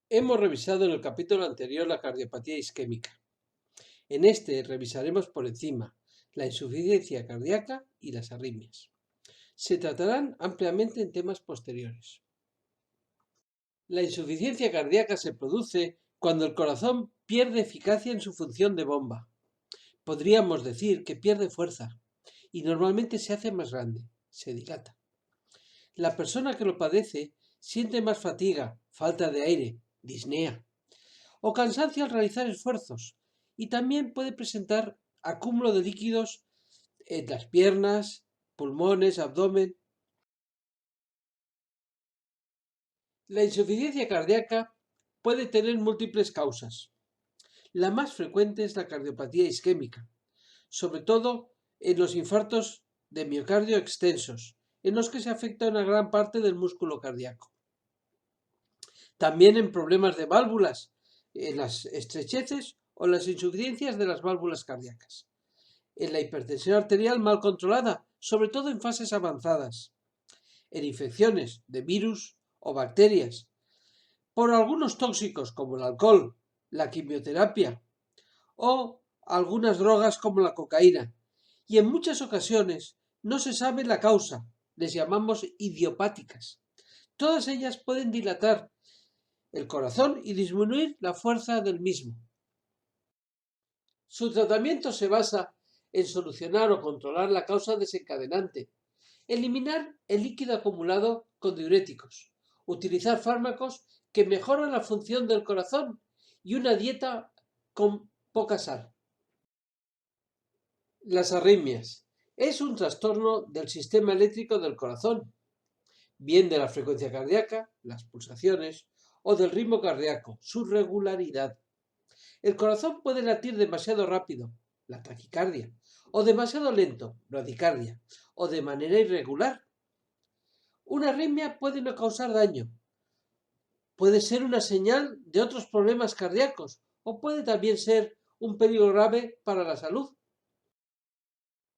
Hemos revisado en el capítulo anterior la cardiopatía isquémica. En este revisaremos por encima la insuficiencia cardíaca y las arritmias. Se tratarán ampliamente en temas posteriores. La insuficiencia cardíaca se produce cuando el corazón pierde eficacia en su función de bomba. Podríamos decir que pierde fuerza y normalmente se hace más grande, se dilata. La persona que lo padece siente más fatiga, falta de aire, disnea o cansancio al realizar esfuerzos, y también puede presentar acúmulo de líquidos en las piernas, pulmones, abdomen. La insuficiencia cardíaca puede tener múltiples causas. La más frecuente es la cardiopatía isquémica, sobre todo en los infartos de miocardio extensos, en los que se afecta una gran parte del músculo cardíaco. También en problemas de válvulas, en las estrecheces o las insuficiencias de las válvulas cardíacas. En la hipertensión arterial mal controlada, sobre todo en fases avanzadas. En infecciones de virus o bacterias. Por algunos tóxicos como el alcohol, la quimioterapia o algunas drogas como la cocaína. Y en muchas ocasiones no se sabe la causa, les llamamos idiopáticas. Todas ellas pueden dilatar el corazón y disminuir la fuerza del mismo. Su tratamiento se basa en solucionar o controlar la causa desencadenante, eliminar el líquido acumulado con diuréticos, utilizar fármacos que mejoran la función del corazón y una dieta con poca sal. Las arritmias. Es un trastorno del sistema eléctrico del corazón, bien de la frecuencia cardíaca, las pulsaciones, o del ritmo cardíaco, su regularidad. El corazón puede latir demasiado rápido, la taquicardia, o demasiado lento, bradicardia, o de manera irregular. Una arritmia puede no causar daño, puede ser una señal de otros problemas cardíacos, o puede también ser un peligro grave para la salud.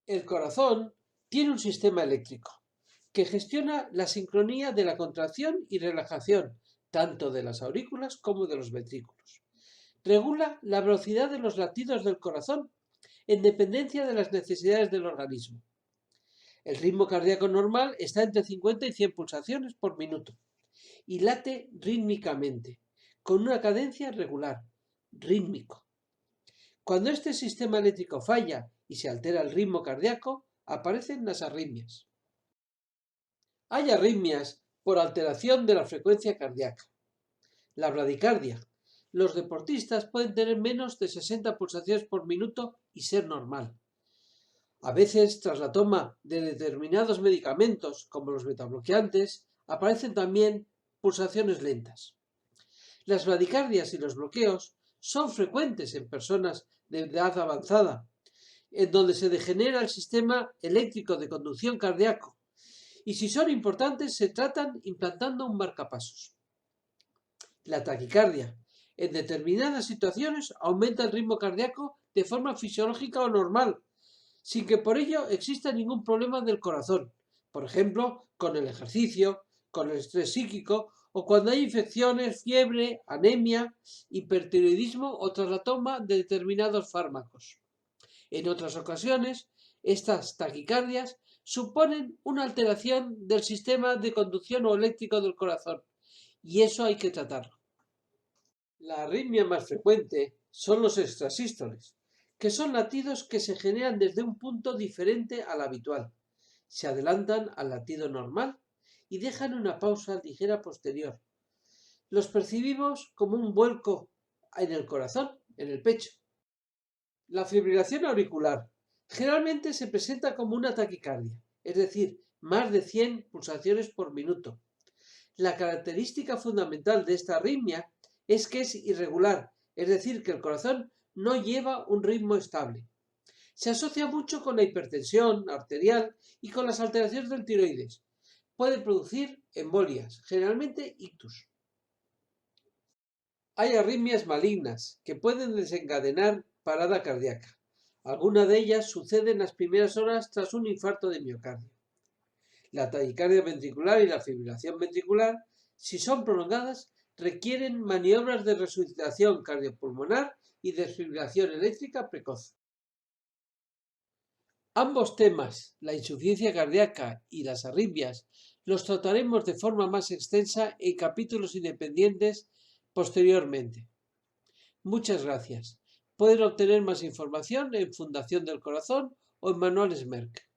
El corazón tiene un sistema eléctrico que gestiona la sincronía de la contracción y relajación, tanto de las aurículas como de los ventrículos. Regula la velocidad de los latidos del corazón en dependencia de las necesidades del organismo. El ritmo cardíaco normal está entre 50 y 100 pulsaciones por minuto y late rítmicamente, con una cadencia regular, rítmico. Cuando este sistema eléctrico falla y se altera el ritmo cardíaco, aparecen las arritmias. Hay arritmias por alteración de la frecuencia cardíaca. La bradicardia. Los deportistas pueden tener menos de 60 pulsaciones por minuto y ser normal. A veces, tras la toma de determinados medicamentos, como los betabloqueantes, aparecen también pulsaciones lentas. Las bradicardias y los bloqueos son frecuentes en personas de edad avanzada, en donde se degenera el sistema eléctrico de conducción cardíaco, y si son importantes se tratan implantando un marcapasos. La taquicardia. En determinadas situaciones aumenta el ritmo cardíaco de forma fisiológica o normal, sin que por ello exista ningún problema del corazón, por ejemplo, con el ejercicio, con el estrés psíquico o cuando hay infecciones, fiebre, anemia, hipertiroidismo o tras la toma de determinados fármacos. En otras ocasiones, estas taquicardias suponen una alteración del sistema de conducción o eléctrico del corazón, y eso hay que tratarlo. La arritmia más frecuente son los extrasístoles, que son latidos que se generan desde un punto diferente al habitual. Se adelantan al latido normal y dejan una pausa ligera posterior. Los percibimos como un vuelco en el corazón, en el pecho. La fibrilación auricular generalmente se presenta como una taquicardia, es decir, más de 100 pulsaciones por minuto. La característica fundamental de esta arritmia es que es irregular, es decir, que el corazón no lleva un ritmo estable. Se asocia mucho con la hipertensión arterial y con las alteraciones del tiroides. Puede producir embolias, generalmente ictus. Hay arritmias malignas que pueden desencadenar parada cardíaca. Alguna de ellas sucede en las primeras horas tras un infarto de miocardio. La taquicardia ventricular y la fibrilación ventricular, si son prolongadas, requieren maniobras de resucitación cardiopulmonar y desfibrilación eléctrica precoz. Ambos temas, la insuficiencia cardíaca y las arritmias, los trataremos de forma más extensa en capítulos independientes posteriormente. Muchas gracias. Pueden obtener más información en Fundación del Corazón o en Manuales Merck.